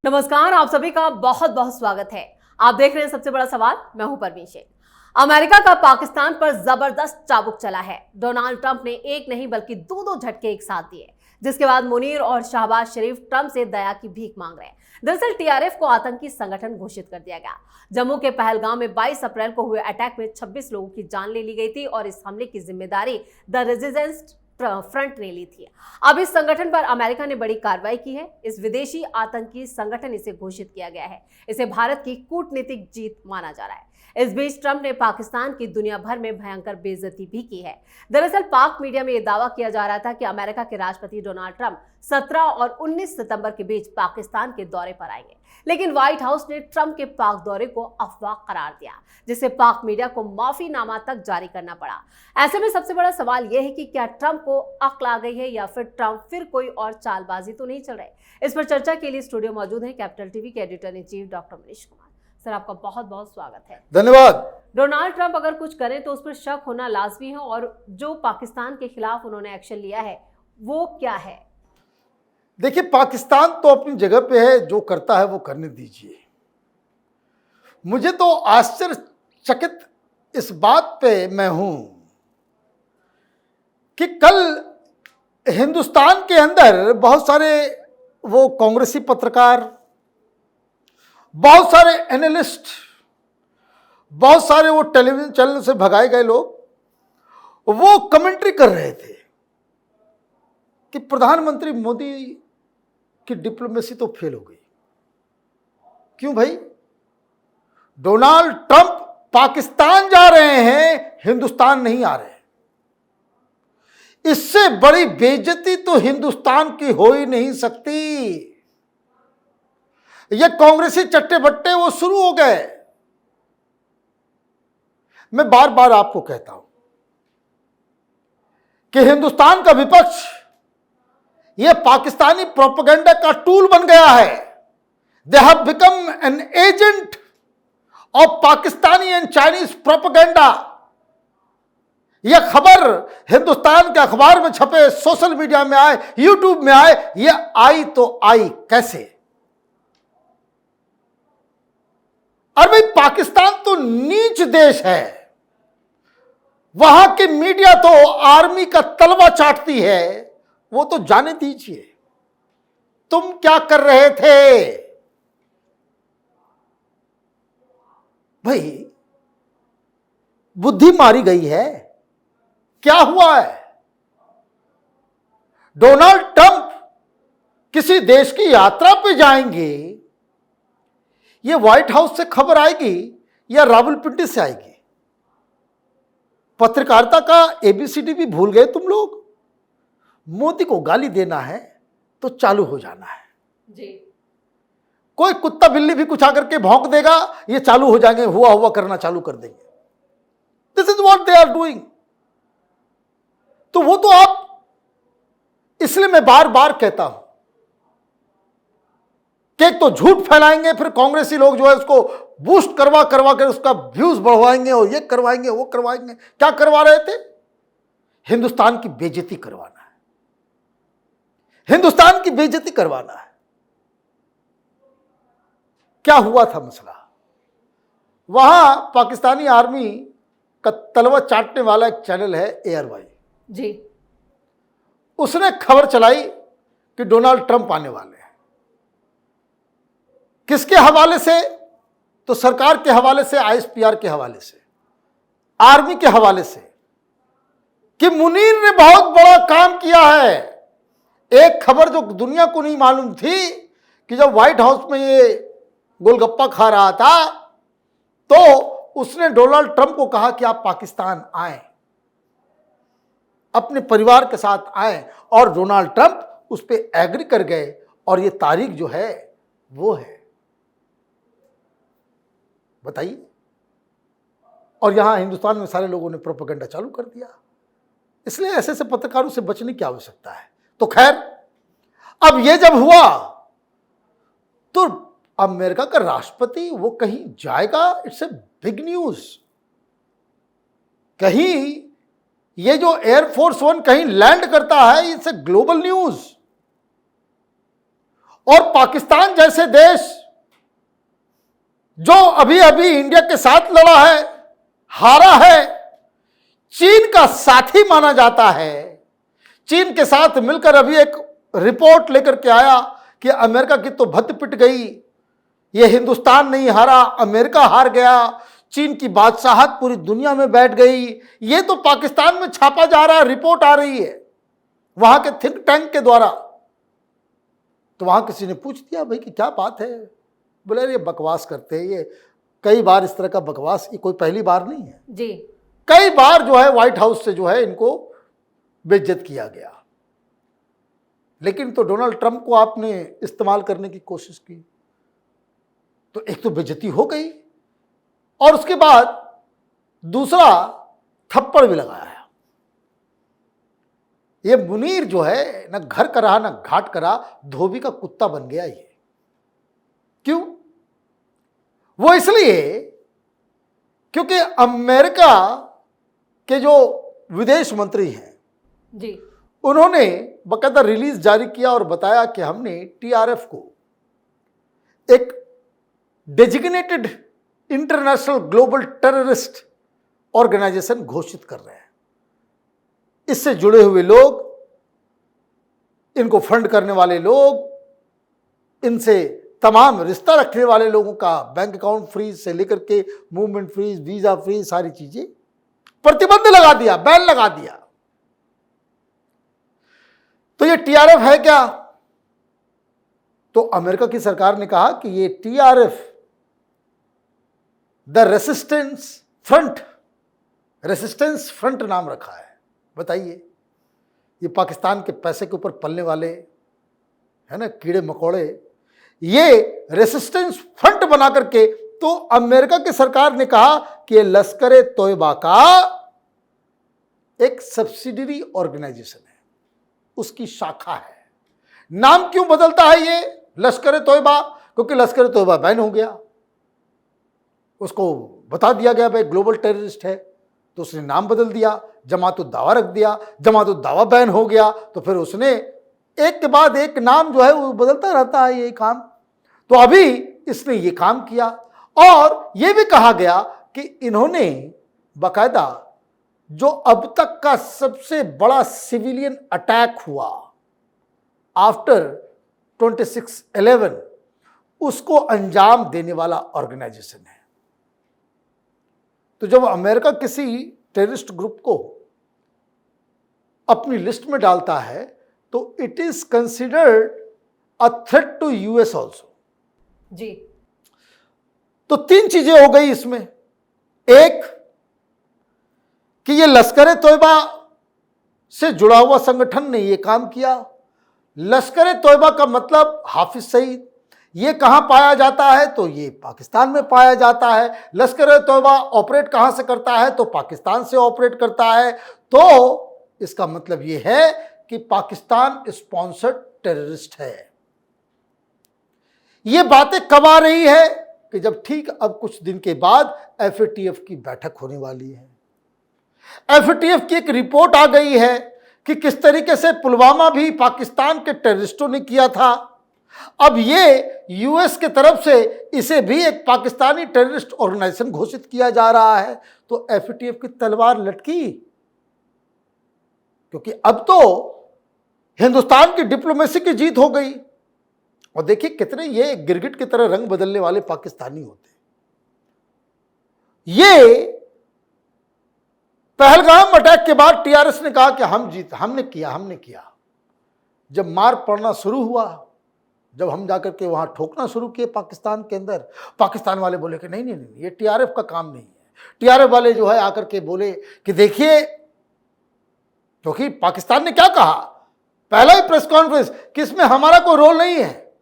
नमस्कार, आप सभी का बहुत बहुत स्वागत है। आप देख रहे हैं सबसे बड़ा सवाल। मैं हूं परवीन शेख। अमेरिका का पाकिस्तान पर जबरदस्त चाबुक चला है। डोनाल्ड ट्रंप ने एक नहीं बल्कि दो झटके एक साथ दिए, जिसके बाद मुनीर और शहबाज शरीफ ट्रंप से दया की भीख मांग रहे हैं। दरअसल टीआरएफ को आतंकी संगठन घोषित कर दिया गया। जम्मू के पहलगाम में 22 अप्रैल को हुए अटैक में 26 लोगों की जान ले ली गई थी और इस हमले की जिम्मेदारी द रेजिस्टेंस फ्रंट ने ली थी। अब इस संगठन पर अमेरिका ने बड़ी कार्रवाई की है। इस विदेशी आतंकी संगठन इसे घोषित किया गया है। इसे भारत की कूटनीतिक जीत माना जा रहा है। इस बीच ट्रंप ने पाकिस्तान की दुनिया भर में भयंकर बेइज्जती भी की है। दरअसल पाक मीडिया में यह दावा किया जा रहा था कि अमेरिका के राष्ट्रपति डोनाल्ड ट्रंप 17 और 19 सितंबर के बीच पाकिस्तान के दौरे पर आएंगे, लेकिन व्हाइट हाउस ने ट्रंप के पाक दौरे को अफवाह करार दिया, जिससे पाक मीडिया को माफीनामा तक जारी करना पड़ा। ऐसे में सबसे बड़ा सवाल यह है कि क्या ट्रंप को अक्ल आ गई है या फिर ट्रंप फिर कोई और चालबाजी तो नहीं चल रही। इस पर चर्चा के लिए स्टूडियो मौजूद है कैपिटल टीवी के editor in chief doctor Manish Kumar. Sir, आपका बहुत बहुत स्वागत है। धन्यवाद। डोनाल्ड ट्रंप अगर कुछ करें तो उस पर शक होना लाजमी है, और जो पाकिस्तान के खिलाफ उन्होंने एक्शन लिया है वो क्या है? देखिए, पाकिस्तान तो अपनी जगह पे है, जो करता है वो करने दीजिए। मुझे तो आश्चर्यचकित इस बात पे मैं हूं कि कल हिंदुस्तान के अंदर बहुत सारे वो कांग्रेसी पत्रकार, बहुत सारे एनालिस्ट, बहुत सारे वो टेलीविजन चैनल से भगाए गए लोग वो कमेंट्री कर रहे थे कि प्रधानमंत्री मोदी की डिप्लोमेसी तो फेल हो गई। क्यों भाई? डोनाल्ड ट्रंप पाकिस्तान जा रहे हैं, हिंदुस्तान नहीं आ रहे। इससे बड़ी बेइज्जती तो हिंदुस्तान की हो ही नहीं सकती। ये कांग्रेसी चट्टे बट्टे वो शुरू हो गए। मैं बार बार आपको कहता हूं कि हिंदुस्तान का विपक्ष ये पाकिस्तानी प्रोपेगेंडा का टूल बन गया है। They have become an agent of Pakistani and Chinese propaganda. यह खबर हिंदुस्तान के अखबार में छपे, सोशल मीडिया में आए, यूट्यूब में आए, यह आई तो आई कैसे? और भाई, पाकिस्तान तो नीच देश है। वहां की मीडिया तो आर्मी का तलवा चाटती है। वो तो जाने दीजिए। तुम क्या कर रहे थे भाई? बुद्धि मारी गई है। क्या हुआ है? डोनाल्ड ट्रंप किसी देश की यात्रा पे जाएंगे, ये व्हाइट हाउस से खबर आएगी या रावलपिंडी से आएगी? पत्रकारिता का एबीसीडी भी भूल गए तुम लोग। मोदी को गाली देना है तो चालू हो जाना है जी। कोई कुत्ता बिल्ली भी कुछ आकर के भौंक देगा, ये चालू हो जाएंगे, हुआ हुआ करना चालू कर देंगे। This is what they are doing. तो वो तो आप, इसलिए मैं बार बार कहता हूं कि एक तो झूठ फैलाएंगे, फिर कांग्रेसी लोग जो है उसको बूस्ट करवा करवा कर उसका व्यूज बढ़वाएंगे और ये करवाएंगे वो करवाएंगे। क्या करवा रहे थे? हिंदुस्तान की बेइज्जती करवाना है। हिंदुस्तान की बेइज्जती करवाना है। क्या हुआ था मसला? वहां पाकिस्तानी आर्मी का तलवा चाटने वाला एक चैनल है एयरवाई जी। उसने खबर चलाई कि डोनाल्ड ट्रंप आने वाले हैं। किसके हवाले से? तो सरकार के हवाले से, आईएसपीआर के हवाले से, आर्मी के हवाले से, कि मुनीर ने बहुत बड़ा काम किया है। एक खबर जो दुनिया को नहीं मालूम थी कि जब व्हाइट हाउस में ये गोलगप्पा खा रहा था तो उसने डोनाल्ड ट्रंप को कहा कि आप पाकिस्तान आए, अपने परिवार के साथ आए, और डोनाल्ड ट्रंप उस पर एग्री कर गए। और ये तारीख जो है वो है, बताइए। और यहां हिंदुस्तान में सारे लोगों ने प्रोपेगेंडा चालू कर दिया। इसलिए ऐसे ऐसे पत्रकारों से बचने की आवश्यकता है। तो खैर, अब ये जब हुआ तो अमेरिका का राष्ट्रपति वो कहीं जाएगा, इट्स ए बिग न्यूज। कहीं ये जो एयरफोर्स वन कहीं लैंड करता है, इट्स ए ग्लोबल न्यूज। और पाकिस्तान जैसे देश जो अभी अभी इंडिया के साथ लड़ा है, हारा है, चीन का साथी माना जाता है, चीन के साथ मिलकर अभी एक रिपोर्ट लेकर के आया कि अमेरिका की तो भद्द पिट गई, ये हिंदुस्तान नहीं हारा, अमेरिका हार गया, चीन की बादशाहत पूरी दुनिया में बैठ गई। ये तो पाकिस्तान में छापा जा रहा है, रिपोर्ट आ रही है वहां के थिंक टैंक के द्वारा। तो वहां किसी ने पूछ दिया भाई कि क्या बात है, बोले ये बकवास करते हैं, ये कई बार इस तरह का बकवास, ये कोई पहली बार नहीं है जी, कई बार जो है व्हाइट हाउस से जो है इनको बेइज्जत किया गया। लेकिन तो डोनाल्ड ट्रंप को आपने इस्तेमाल करने की कोशिश की तो एक तो बेइज्जती हो गई और उसके बाद दूसरा थप्पड़ भी लगाया। ये मुनीर जो है ना घर का रहा ना घाट का रहा, धोबी का कुत्ता बन गया ये। क्यों? वो इसलिए क्योंकि अमेरिका के जो विदेश मंत्री हैं जी, उन्होंने बकायदा रिलीज जारी किया और बताया कि हमने टीआरएफ को एक designated international global terrorist organisation घोषित कर रहे हैं। इससे जुड़े हुए लोग, इनको फंड करने वाले लोग, इनसे तमाम रिश्ता रखने वाले लोगों का बैंक अकाउंट फ्रीज से लेकर के मूवमेंट फ्रीज, वीजा फ्रीज, सारी चीजें प्रतिबंध लगा दिया, बैन लगा दिया। तो ये टीआरएफ है क्या? तो अमेरिका की सरकार ने कहा कि ये टीआरएफ द रेसिस्टेंस फ्रंट नाम रखा है। बताइए, ये पाकिस्तान के पैसे के ऊपर पलने वाले है ना कीड़े मकोड़े, ये रेसिस्टेंस फ्रंट बना करके, तो अमेरिका की सरकार ने कहा कि ये लश्कर ए तोयबा का एक सब्सिडियरी ऑर्गेनाइजेशन है, उसकी शाखा है। नाम क्यों बदलता है ये लश्कर ए तोयबा? क्योंकि लश्कर ए तोयबा बैन हो गया, उसको बता दिया गया भाई ग्लोबल टेररिस्ट है, तो उसने नाम बदल दिया, जमात-उद-दावा रख दिया, जमात-उद-दावा बैन हो गया, तो फिर उसने एक के बाद एक नाम जो है वो बदलता रहता है ये काम। तो अभी इसने ये काम किया और ये भी कहा गया कि इन्होंने बाकायदा जो अब तक का सबसे बड़ा सिविलियन अटैक हुआ आफ्टर 26/11 उसको अंजाम देने वाला ऑर्गेनाइजेशन है। तो जब अमेरिका किसी टेररिस्ट ग्रुप को अपनी लिस्ट में डालता है तो it is considered a threat to us also. जी, तो तीन चीजें हो गई इसमें। एक कि ये लश्कर ए तोयबा से जुड़ा हुआ संगठन ने ये काम किया। लश्कर ए तोयबा का मतलब हाफिज सईद, ये कहां पाया जाता है? तो ये पाकिस्तान में पाया जाता है। लश्कर ए तोयबा ऑपरेट कहां से करता है? तो पाकिस्तान से ऑपरेट करता है। तो इसका मतलब ये है कि पाकिस्तान स्पॉन्सर्ड टेररिस्ट है। ये बातें कब आ रही है? कि जब ठीक अब कुछ दिन के बाद एफएटीएफ की बैठक होने वाली है। एफएटीएफ की एक रिपोर्ट आ गई है कि किस तरीके से पुलवामा भी पाकिस्तान के टेररिस्टों ने किया था। अब ये यूएस के तरफ से इसे भी एक पाकिस्तानी टेररिस्ट ऑर्गेनाइजेशन घोषित किया जा रहा है। तो एफएटीएफ की तलवार लटकी, क्योंकि अब तो हिंदुस्तान की डिप्लोमेसी की जीत हो गई। और देखिए कितने ये गिरगिट की तरह रंग बदलने वाले पाकिस्तानी होते। ये पहलगाम अटैक के बाद टीआरएस ने कहा कि हमने किया। जब मार पड़ना शुरू हुआ, जब हम जाकर के वहां ठोकना शुरू किए पाकिस्तान के अंदर, पाकिस्तान वाले बोले कि नहीं, ये टीआरएफ का काम नहीं है। टीआरएफ वाले जो है आकर के बोले कि देखिए, क्योंकि पाकिस्तान ने क्या कहा पहला ही प्रेस कॉन्फ्रेंस कि इसमें हमारा कोई रोल नहीं है,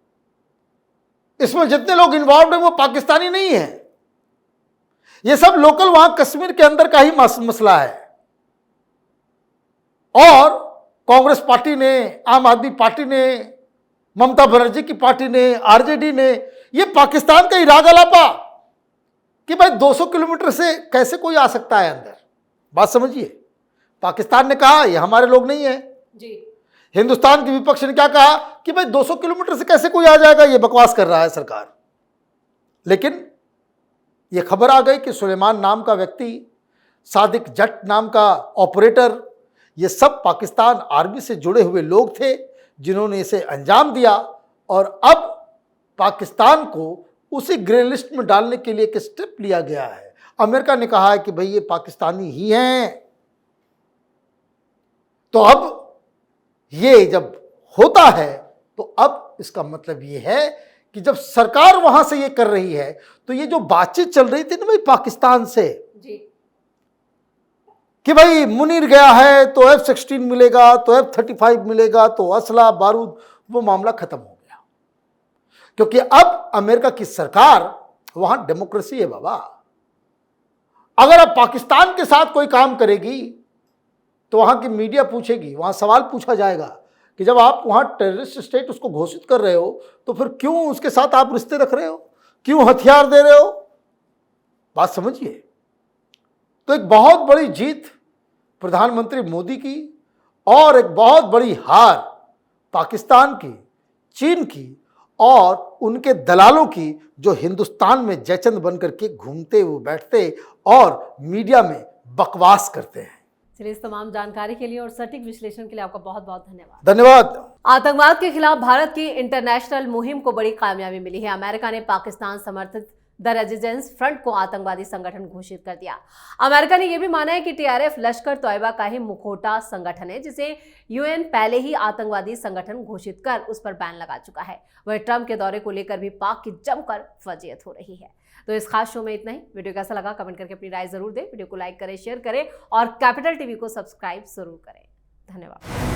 इसमें जितने लोग इन्वॉल्व हैं वो पाकिस्तानी नहीं है, ये सब लोकल वहां कश्मीर के अंदर का ही मसला है। और कांग्रेस पार्टी ने, आम आदमी पार्टी ने, ममता बनर्जी की पार्टी ने, आरजेडी ने ये पाकिस्तान का ही राग अलापा कि भाई 200 किलोमीटर से कैसे कोई आ सकता है अंदर। बात समझिए, पाकिस्तान ने कहा ये हमारे लोग नहीं है। जी, हिंदुस्तान के विपक्ष ने क्या कहा कि भाई 200 किलोमीटर से कैसे कोई आ जाएगा, ये बकवास कर रहा है सरकार। लेकिन ये खबर आ गई कि सुलेमान नाम का व्यक्ति, सादिक जट नाम का ऑपरेटर, ये सब पाकिस्तान आर्मी से जुड़े हुए लोग थे जिन्होंने इसे अंजाम दिया। और अब पाकिस्तान को उसी ग्रे लिस्ट में डालने के लिए एक स्टेप लिया गया है। अमेरिका ने कहा है कि भाई ये पाकिस्तानी ही हैं। तो अब ये जब होता है तो अब इसका मतलब ये है कि जब सरकार वहां से ये कर रही है तो ये जो बातचीत चल रही थी ना भाई पाकिस्तान से जी, कि भाई मुनीर गया है तो F-16 मिलेगा, तो F-35 मिलेगा, तो असला बारूद, वो मामला खत्म हो गया। क्योंकि अब अमेरिका की सरकार, वहां डेमोक्रेसी है बाबा। अगर अब पाकिस्तान के साथ कोई काम करेगी तो वहां की मीडिया पूछेगी, वहां सवाल पूछा जाएगा कि जब आप वहां टेररिस्ट स्टेट उसको घोषित कर रहे हो तो फिर क्यों उसके साथ आप रिश्ते रख रहे हो, क्यों हथियार दे रहे हो। बात समझिए। तो एक बहुत बड़ी जीत प्रधानमंत्री मोदी की और एक बहुत बड़ी हार पाकिस्तान की, चीन की और उनके दलालों की, जो हिंदुस्तान में जयचंद बनकर के घूमते हुए बैठते और मीडिया में बकवास करते हैं। चलिए, इस तमाम जानकारी के लिए और सटीक विश्लेषण के लिए आपका बहुत बहुत धन्यवाद। धन्यवाद। आतंकवाद के खिलाफ भारत की इंटरनेशनल मुहिम को बड़ी कामयाबी मिली है। अमेरिका ने पाकिस्तान समर्थित द रेजिस्टेंस फ्रंट को आतंकवादी संगठन घोषित कर दिया। अमेरिका ने यह भी माना है कि टीआरएफ लश्कर तोयबा का ही मुखौटा संगठन है, जिसे यूएन पहले ही आतंकवादी संगठन घोषित कर उस पर बैन लगा चुका है। वहीं ट्रंप के दौरे को लेकर भी पाक की जमकर फजीयत हो रही है। तो इस खास शो में इतना ही। वीडियो कैसा लगा कमेंट करके अपनी राय जरूर दें। वीडियो को लाइक करें, शेयर करें और कैपिटल टीवी को सब्सक्राइब जरूर करें। धन्यवाद।